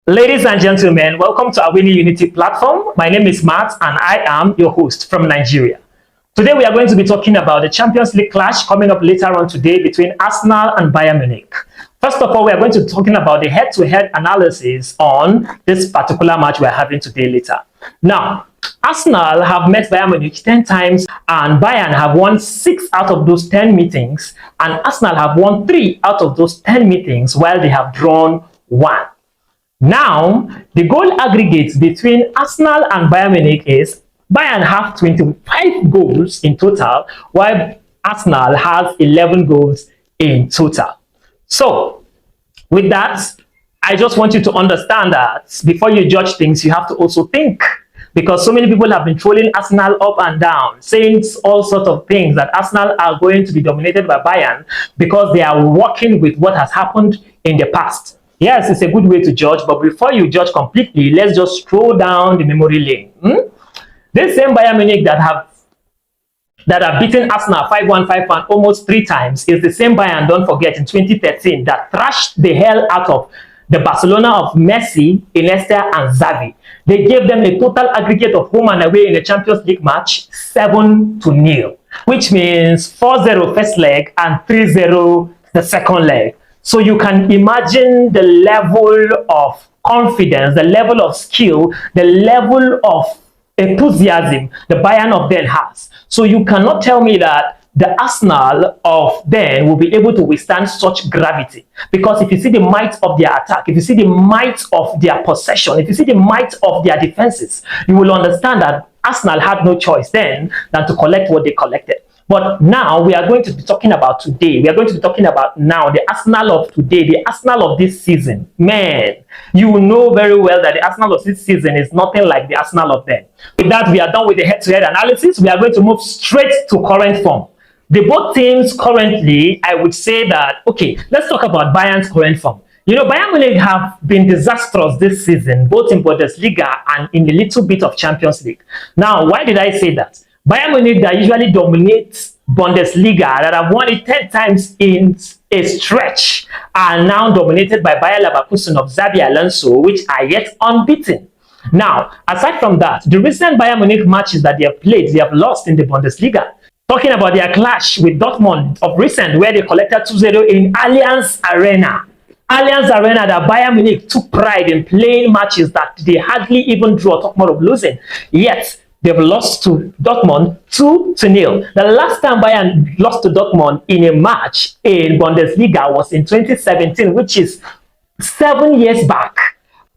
Ladies and gentlemen, welcome to our Winning Unity platform. My name is Matt and I am your host from Nigeria. Today we are going to be talking about the Champions League clash coming up later on today between Arsenal and Bayern Munich. First of all, we are going to be talking about the head-to-head analysis on this particular match we are having today later. Now, Arsenal have met Bayern Munich 10 times and Bayern have won 6 out of those 10 meetings, and Arsenal have won 3 out of those 10 meetings while they have drawn 1. Now, the goal aggregate between Arsenal and Bayern Munich is Bayern have 25 goals in total, while Arsenal has 11 goals in total. So, with that, I just want you to understand that before you judge things, you have to also think. Because so many people have been trolling Arsenal up and down, saying all sorts of things that Arsenal are going to be dominated by Bayern because they are working with what has happened in the past. Yes, it's a good way to judge, but before you judge completely, let's just scroll down the memory lane. This same Bayern Munich that have beaten Arsenal 5-1, 5-1 almost 3 times is the same Bayern, don't forget, in 2013 that thrashed the hell out of the Barcelona of Messi, Iniesta and Xavi. They gave them a total aggregate of home and away in the Champions League match 7-0, which means 4-0 first leg and 3-0 the second leg. So you can imagine the level of confidence, the level of skill, the level of enthusiasm the Bayern of then has. So you cannot tell me that the Arsenal of then will be able to withstand such gravity. Because if you see the might of their attack, if you see the might of their possession, if you see the might of their defenses, you will understand that Arsenal had no choice then than to collect what they collected. But now we are going to be talking about today. We are going to be talking about now the Arsenal of today, the Arsenal of this season. Man, you know very well that the Arsenal of this season is nothing like the Arsenal of then. With that, we are done with the head-to-head analysis. We are going to move straight to current form. The both teams currently, I would say that, okay, let's talk about Bayern's current form. You know, Bayern Munich have been disastrous this season, both in Bundesliga and in a little bit of Champions League. Now, why did I say that? Bayern Munich that usually dominates Bundesliga, that have won it 10 times in a stretch, are now dominated by Bayer Leverkusen of Xabi Alonso, which are yet unbeaten. Now, aside from that, the recent Bayern Munich matches that they have played, they have lost in the Bundesliga. Talking about their clash with Dortmund of recent, where they collected 2-0 in Allianz Arena. Allianz Arena, that Bayern Munich took pride in playing matches that they hardly even draw, talk more of losing. Yet, they've lost to Dortmund 2-0. The last time Bayern lost to Dortmund in a match in Bundesliga was in 2017, which is 7 years back.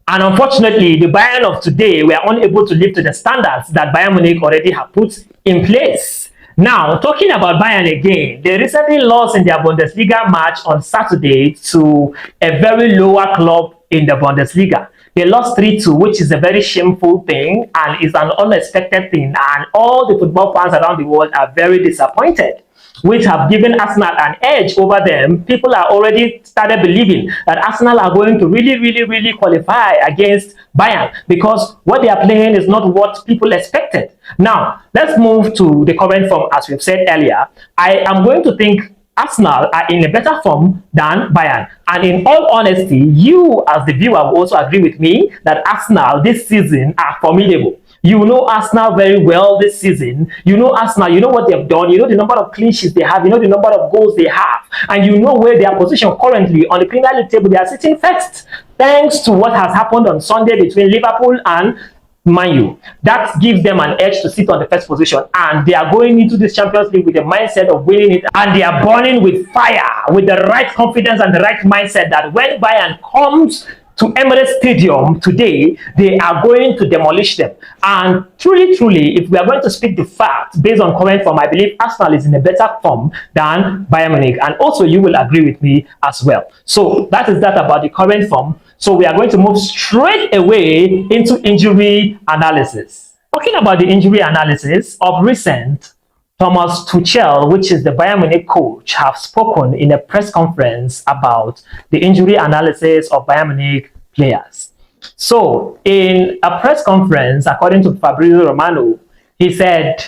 And unfortunately, the Bayern of today were unable to live to the standards that Bayern Munich already have put in place. Now, talking about Bayern again, they recently lost in their Bundesliga match on Saturday to a very lower club in the Bundesliga. They lost 3-2, which is a very shameful thing and is an unexpected thing. And all the football fans around the world are very disappointed, which have given Arsenal an edge over them. People are already started believing that Arsenal are going to really qualify against Bayern because what they are playing is not what people expected. Now, let's move to the current form. As we've said earlier, I am going to think Arsenal are in a better form than Bayern. And in all honesty, you as the viewer will also agree with me that Arsenal this season are formidable. You know Arsenal very well this season. You know Arsenal, you know what they've done. You know the number of clean sheets they have. You know the number of goals they have. And you know where they are positioned currently on the Premier League table. They are sitting first, thanks to what has happened on Sunday between Liverpool and Man U. That gives them an edge to sit on the first position, and they are going into this Champions League with the mindset of winning it, and they are burning with fire, with the right confidence and the right mindset that when Bayern comes to Emirates Stadium today, they are going to demolish them. And truly, if we are going to speak the fact based on current form, I believe Arsenal is in a better form than Bayern Munich, and also you will agree with me as well. So that is that about the current form. So we are going to move straight away into injury analysis. Talking about the injury analysis of recent, Thomas Tuchel, which is the Bayern Munich coach, have spoken in a press conference about the injury analysis of Bayern Munich players. So in a press conference, according to Fabrizio Romano, he said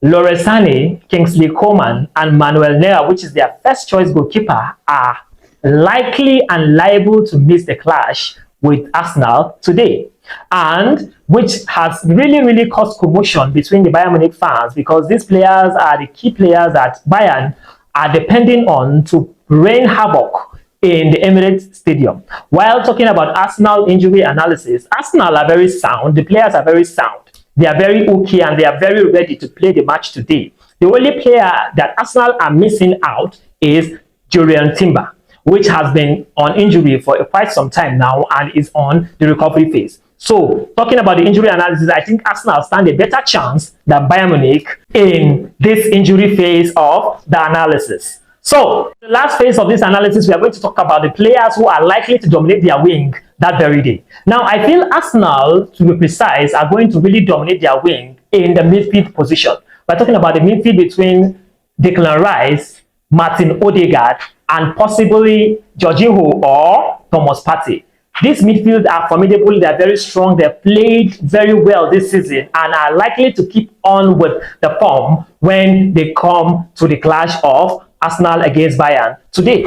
Leroy Sané, Kingsley Coman, and Manuel Neuer, which is their first choice goalkeeper, are likely and liable to miss the clash with Arsenal today, and which has really caused commotion between the Bayern Munich fans, because these players are the key players that Bayern are depending on to rain havoc in the Emirates Stadium. While talking about Arsenal injury analysis, Arsenal are very sound. The players are very sound. They are very okay, and they are very ready to play the match today. The only player that Arsenal are missing out is Julian Timber, which has been on injury for quite some time now and is on the recovery phase. So, talking about the injury analysis, I think Arsenal stand a better chance than Bayern Munich in this injury phase of the analysis. So, the last phase of this analysis, we are going to talk about the players who are likely to dominate their wing that very day. Now, I feel Arsenal, to be precise, are going to really dominate their wing in the midfield position. We're talking about the midfield between Declan Rice, Martin Odegaard, and possibly Jorginho or Thomas Partey. These midfields are formidable, they're very strong, they've played very well this season and are likely to keep on with the form when they come to the clash of Arsenal against Bayern today.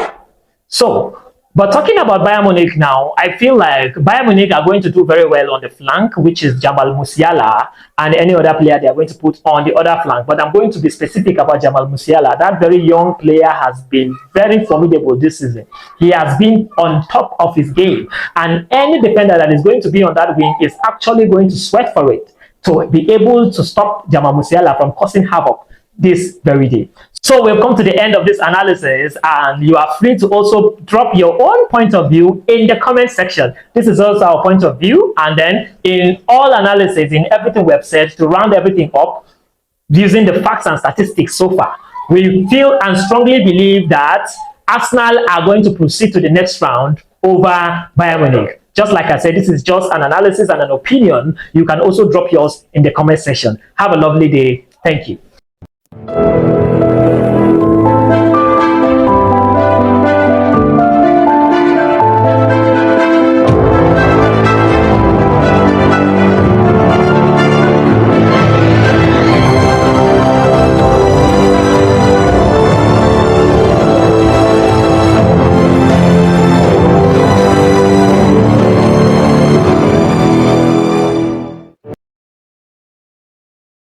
So, but talking about Bayern Munich now, I feel like Bayern Munich are going to do very well on the flank, which is Jamal Musiala, and any other player they are going to put on the other flank. But I'm going to be specific about Jamal Musiala. That very young player has been very formidable this season. He has been on top of his game, and any defender that is going to be on that wing is actually going to sweat for it to be able to stop Jamal Musiala from causing havoc this very day. So we've come to the end of this analysis, and you are free to also drop your own point of view in the comment section. This is also our point of view, and then in all analysis, in everything we have said, to round everything up using the facts and statistics so far, we feel and strongly believe that Arsenal are going to proceed to the next round over Bayern Munich. Just like I said, this is just an analysis and an opinion. You can also drop yours in the comment section. Have a lovely day. Thank you.